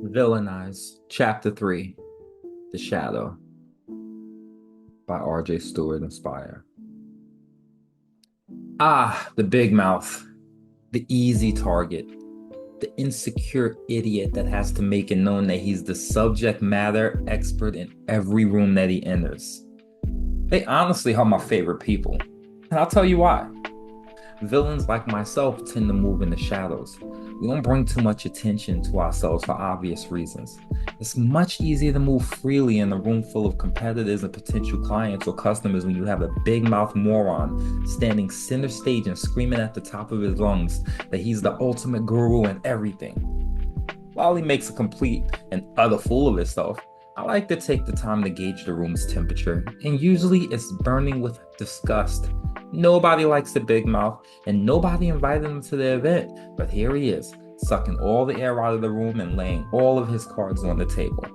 Villainize, Chapter 3, The Shadow by R.J. Stewart Inspire. The big mouth, the easy target, the insecure idiot that has to make it known that he's the subject matter expert in every room that he enters. They honestly are my favorite people, and I'll tell you why. Villains like myself tend to move in the shadows. We don't bring too much attention to ourselves for obvious reasons. It's much easier to move freely in a room full of competitors and potential clients or customers when you have a big mouth moron standing center stage and screaming at the top of his lungs that he's the ultimate guru and everything. While he makes a complete and utter fool of himself, I like to take the time to gauge the room's temperature, and usually it's burning with disgust. Nobody likes the big mouth, and nobody invited him to the event, but here he is, sucking all the air out of the room and laying all of his cards on the table.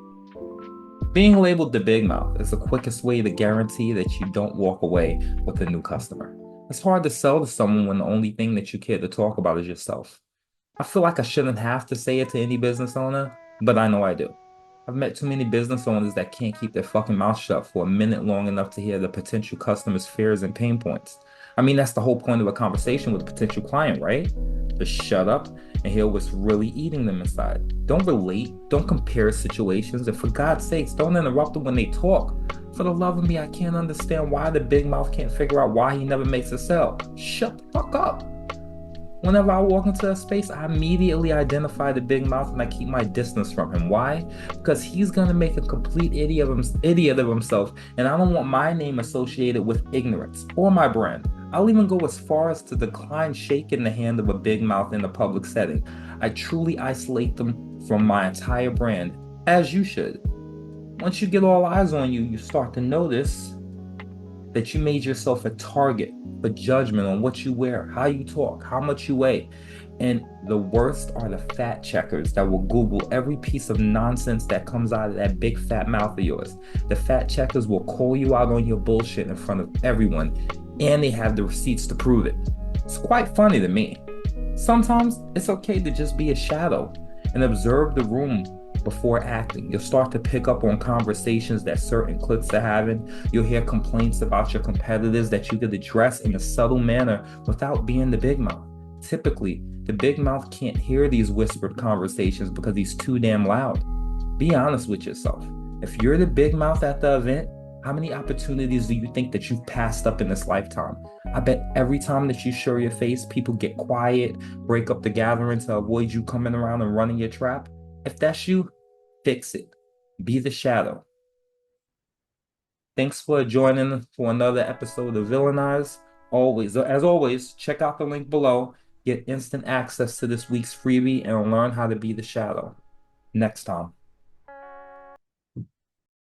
Being labeled the big mouth is the quickest way to guarantee that you don't walk away with a new customer. It's hard to sell to someone when the only thing that you care to talk about is yourself. I feel like I shouldn't have to say it to any business owner, but I know I do. I've met too many business owners that can't keep their fucking mouth shut for a minute long enough to hear the potential customer's fears and pain points. I mean, that's the whole point of a conversation with a potential client, right? Just shut up and hear what's really eating them inside. Don't relate, don't compare situations, and for God's sakes, don't interrupt them when they talk. For the love of me, I can't understand why the big mouth can't figure out why he never makes a sale. Shut the fuck up. Whenever I walk into a space, I immediately identify the big mouth and I keep my distance from him. Why? Because he's gonna make a complete idiot of himself, and I don't want my name associated with ignorance or my brand. I'll even go as far as to decline shaking the hand of a big mouth in a public setting. I truly isolate them from my entire brand, as you should. Once you get all eyes on you, you start to notice that you made yourself a target for judgment on what you wear, how you talk, how much you weigh. And the worst are the fact checkers that will Google every piece of nonsense that comes out of that big fat mouth of yours. The fact checkers will call you out on your bullshit in front of everyone, and they have the receipts to prove it. It's quite funny to me. Sometimes it's okay to just be a shadow and observe the room before acting. You'll start to pick up on conversations that certain cliques are having. You'll hear complaints about your competitors that you could address in a subtle manner without being the big mouth. Typically, the big mouth can't hear these whispered conversations because he's too damn loud. Be honest with yourself. If you're the big mouth at the event, how many opportunities do you think that you've passed up in this lifetime? I bet every time that you show your face, people get quiet, break up the gathering to avoid you coming around and running your trap. If that's you, fix it. Be the shadow. Thanks for joining for another episode of Villainize. As always, check out the link below. Get instant access to this week's freebie and learn how to be the shadow. Next time.